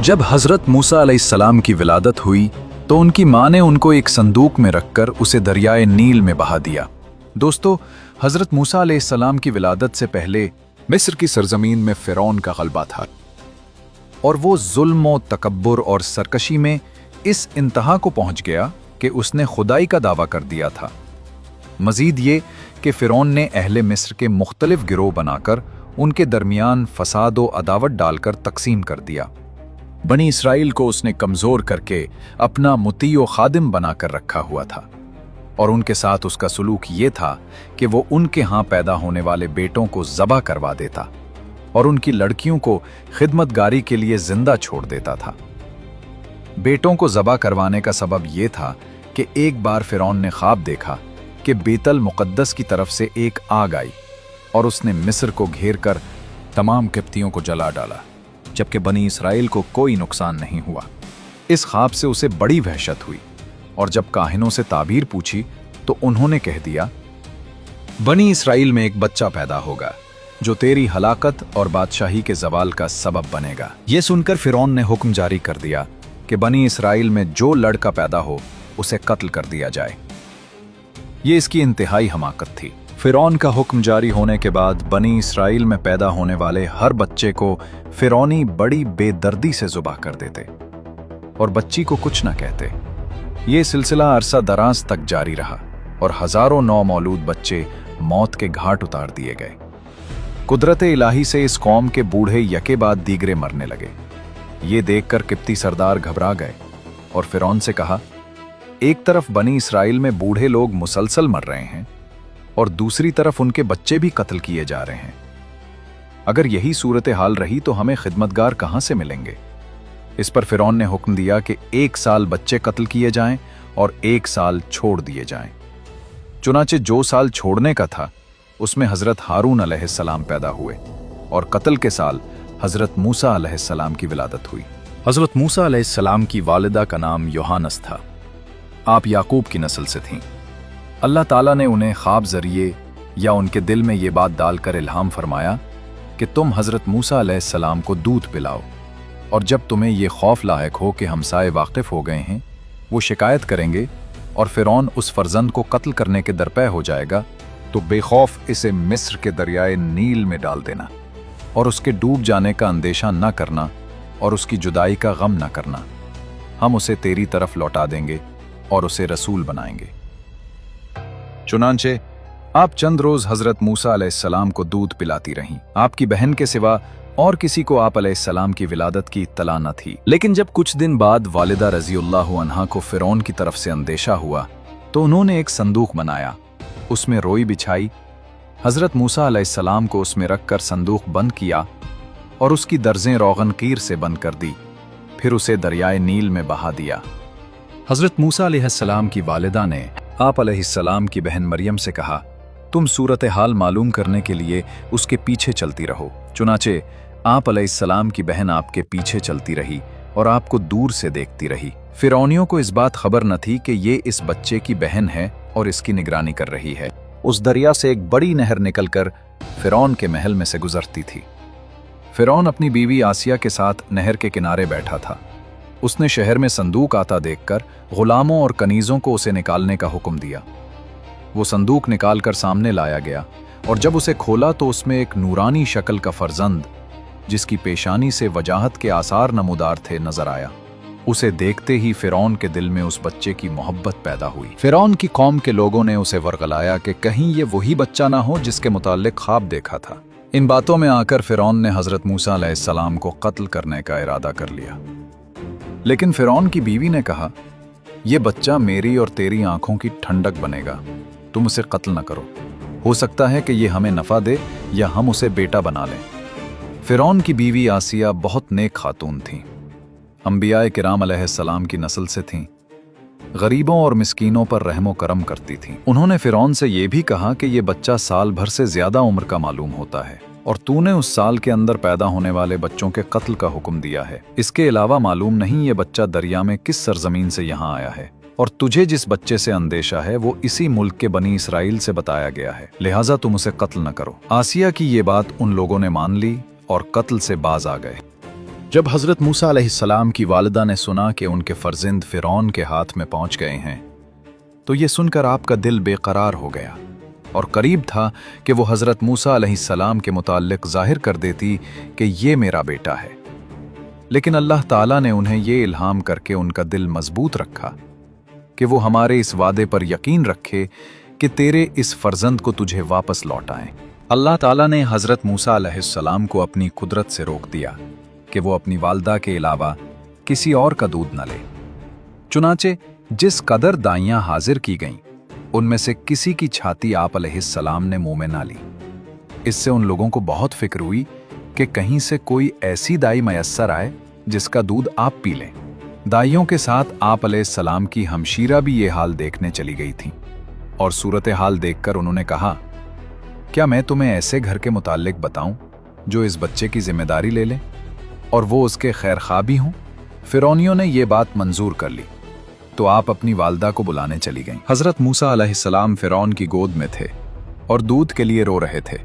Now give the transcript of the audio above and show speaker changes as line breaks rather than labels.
जब हजरत मूसा अलैहिस्सलाम की विलादत हुई तो उनकी मां ने उनको एक संदूक में रखकर उसे दरियाए नील में बहा दिया। दोस्तों, हजरत मूसा अलैहिस्सलाम की विलादत से पहले मिस्र की सरजमीन में फिरौन का गलबा था और वो जुल्म और तकब्बुर और सरकशी में इस इंतहा को पहुंच गया कि उसने खुदाई का दावा कर दिया था। मजीद ये कि फिरौन ने अहले मिस्र के मुख्तलिफ गिरोह बनाकर उनके दरमियान फसाद व अदावत डालकर तकसीम कर दिया। बनी इसराइल को उसने कमज़ोर करके अपना मुती व खादिम बनाकर रखा हुआ था और उनके साथ उसका सलूक ये था कि वो उनके यहाँ पैदा होने वाले बेटों को ज़बह करवा देता और उनकी लड़कियों को खिदमतगारी के लिए जिंदा छोड़ देता था। बेटों को ज़बह करवाने का सबब ये था कि एक बार फिरौन ने ख्वाब देखा कि बेतल मुक़द्दस की तरफ से एक आग आई और उसने मिस्र को घेर कर तमाम किप्तियों को जला डाला, जबकि बनी इसराइल को कोई नुकसान नहीं हुआ। इस ख्वाब से उसे बड़ी वहशत हुई और जब काहिनों से ताबीर पूछी तो उन्होंने कह दिया, बनी इसराइल में एक बच्चा पैदा होगा जो तेरी हलाकत और बादशाही के जवाल का सबब बनेगा। यह सुनकर फिरौन ने हुक्म जारी कर दिया कि बनी इसराइल में जो लड़का पैदा हो उसे कत्ल कर दिया जाए। ये इसकी इंतहाई हमाकत थी। फिरौन का हुक्म जारी होने के बाद बनी इसराइल में पैदा होने वाले हर बच्चे को फिरौनी बड़ी बेदर्दी से ज़ुबाह कर देते और बच्ची को कुछ न कहते। ये सिलसिला अरसा दराज तक जारी रहा और हजारों नौमौलूद बच्चे मौत के घाट उतार दिए गए। कुदरत इलाही से इस कौम के बूढ़े यके बाद दीगरे मरने लगे। ये देखकर किप्ती सरदार घबरा गए और फिरौन से कहा, एक तरफ बनी इसराइल में बूढ़े लोग मुसलसल मर रहे हैं और दूसरी तरफ उनके बच्चे भी कत्ल किए जा रहे हैं। अगर यही सूरत हाल रही तो हमें खिदमतगार कहां से मिलेंगे। इस पर फिरौन ने हुक्म दिया कि 1 साल बच्चे कत्ल किए जाएं और 1 साल छोड़ दिए जाएं। चुनाचे जो साल छोड़ने का था उसमें हजरत हारून अलैहिस्सलाम पैदा हुए और कत्ल के साल हजरत मूसा अलैहिस्सलाम की विलादत हुई। हजरत मूसा अलैहिस्सलाम की वालिदा का नाम योहानस था। आप याकूब की नस्ल से थीं। अल्लाह ताला ने उन्हें ख्वाब जरिए या उनके दिल में ये बात डालकर इल्हाम फरमाया कि तुम हजरत मूसा अलैहिस्सलाम को दूध पिलाओ और जब तुम्हें ये खौफ लायक हो कि हमसाए वाकिफ हो गए हैं, वो शिकायत करेंगे और फिरौन उस फर्जंद को कत्ल करने के दरपे हो जाएगा, तो बेखौफ इसे मिस्र के दरियाए नील में डाल देना और उसके डूब जाने का अंदेशा न करना और उसकी जुदाई का गम न करना। हम उसे तेरी तरफ लौटा देंगे और उसे रसूल बनाएंगे। चुनांचे आप चंद रोज हजरत मूसा अलैहिस्सलाम को दूध पिलाती रहीं। आपकी बहन के सिवा और किसी को आप अलैहिस्सलाम की विलादत की इत्तला न थी। लेकिन जब कुछ दिन बाद वालिदा रज़ियल्लाहु अन्हा को फिरौन की तरफ से अंदेशा हुआ तो उन्होंने एक संदूक बनाया, उसमें रोई बिछाई, हजरत मूसा अलैहिस्सलाम को उसमें रखकर संदूक बंद किया और उसकी दर्जें रोगन कीर से बंद कर दी, फिर उसे दरियाए नील में बहा दिया। हजरत मूसा अलैहिस्सलाम की वालिदा ने आप अलैहिस्सलाम की बहन मरियम से कहा, तुम सूरत हाल मालूम करने के लिए उसके पीछे चलती रहो। चुनाचे आप अलैहिस्सलाम की बहन आपके पीछे चलती रही और आपको दूर से देखती रही। फिरौनियों को इस बात खबर न थी कि ये इस बच्चे की बहन है और इसकी निगरानी कर रही है। उस दरिया से एक बड़ी नहर निकलकर फिरौन के महल में से गुजरती थी। फिरौन अपनी बीवी आसिया के साथ नहर के किनारे बैठा था। उसने शहर में संदूक आता देखकर गुलामों और कनीजों को उसे निकालने का हुक्म दिया। वो संदूक निकालकर सामने लाया गया और जब उसे खोला तो उसमें एक नूरानी शक्ल का फर्जंद, जिसकी पेशानी से वजाहत के आसार नमूदार थे, नजर आया। उसे देखते ही फिरौन के दिल में उस बच्चे की मोहब्बत पैदा हुई। फिरौन की कौम के लोगों ने उसे वर्गलाया कि कहीं ये वही बच्चा ना हो जिसके मुताल्लिक ख्वाब देखा था। इन बातों में आकर फिरौन ने हजरत मूसा अलैहिस्सलाम को कत्ल करने का इरादा कर लिया। लेकिन फिरौन की बीवी ने कहा, यह बच्चा मेरी और तेरी आंखों की ठंडक बनेगा, तुम उसे कत्ल न करो। हो सकता है कि यह हमें नफा दे या हम उसे बेटा बना लें। फिरौन की बीवी आसिया बहुत नेक खातून थीं। अंबियाए किराम अलैहिस्सलाम की नस्ल से थीं। गरीबों और मिस्कीनों पर रहमो करम करती थीं। उन्होंने फिरौन से यह भी कहा कि यह बच्चा साल भर से ज्यादा उम्र का मालूम होता है और तूने उस साल के अंदर पैदा होने वाले बच्चों के कत्ल का हुक्म दिया है। इसके अलावा मालूम नहीं ये बच्चा दरिया में किस सरजमीन से यहाँ आया है और तुझे जिस बच्चे से अंदेशा है वो इसी मुल्क के बनी इसराइल से बताया गया है, लिहाजा तुम उसे कत्ल न करो। आसिया की ये बात उन लोगों ने मान ली और कत्ल से बाज आ गए। जब हजरत मूसा अलैहिस्सलाम की वालिदा ने सुना कि उनके फर्जंद फिरौन के हाथ में पहुंच गए हैं, तो ये सुनकर आपका दिल बेकरार हो गया और करीब था कि वो हजरत मूसा अलैहिस्सलाम के मुताल्लिक जाहिर कर देती कि ये मेरा बेटा है। लेकिन अल्लाह ताला ने उन्हें ये इल्हाम करके उनका दिल मजबूत रखा कि वो हमारे इस वादे पर यकीन रखे कि तेरे इस फर्जंद को तुझे वापस लौटाएं। अल्लाह ताला ने हजरत मूसा अलैहिस्सलाम को अपनी कुदरत से रोक दिया कि वो अपनी वालदा के अलावा किसी और का दूध न ले। चुनाचे जिस कदर दाइयां हाजिर की गईं, उनमें से किसी की छाती आप अलैहिस्सलाम ने मुंह में ना ली। इससे उन लोगों को बहुत फिक्र हुई कि कहीं से कोई ऐसी दाई मयस्सर आए जिसका दूध आप पी लें। दाइयों के साथ आप अलैहिस्सलाम की हमशीरा भी ये हाल देखने चली गई थी और सूरत हाल देखकर उन्होंने कहा, क्या मैं तुम्हें ऐसे घर के मुताल्लिक बताऊं जो इस बच्चे की जिम्मेदारी ले ले और वो उसके खैरख्वाह भी हों? फिरौनियों ने ये बात मंजूर कर ली तो आप अपनी वालदा को बुलाने चली गईं। हजरत मूसा अलैहिस्सलाम फिरौन की गोद में थे और दूध के लिए रो रहे थे।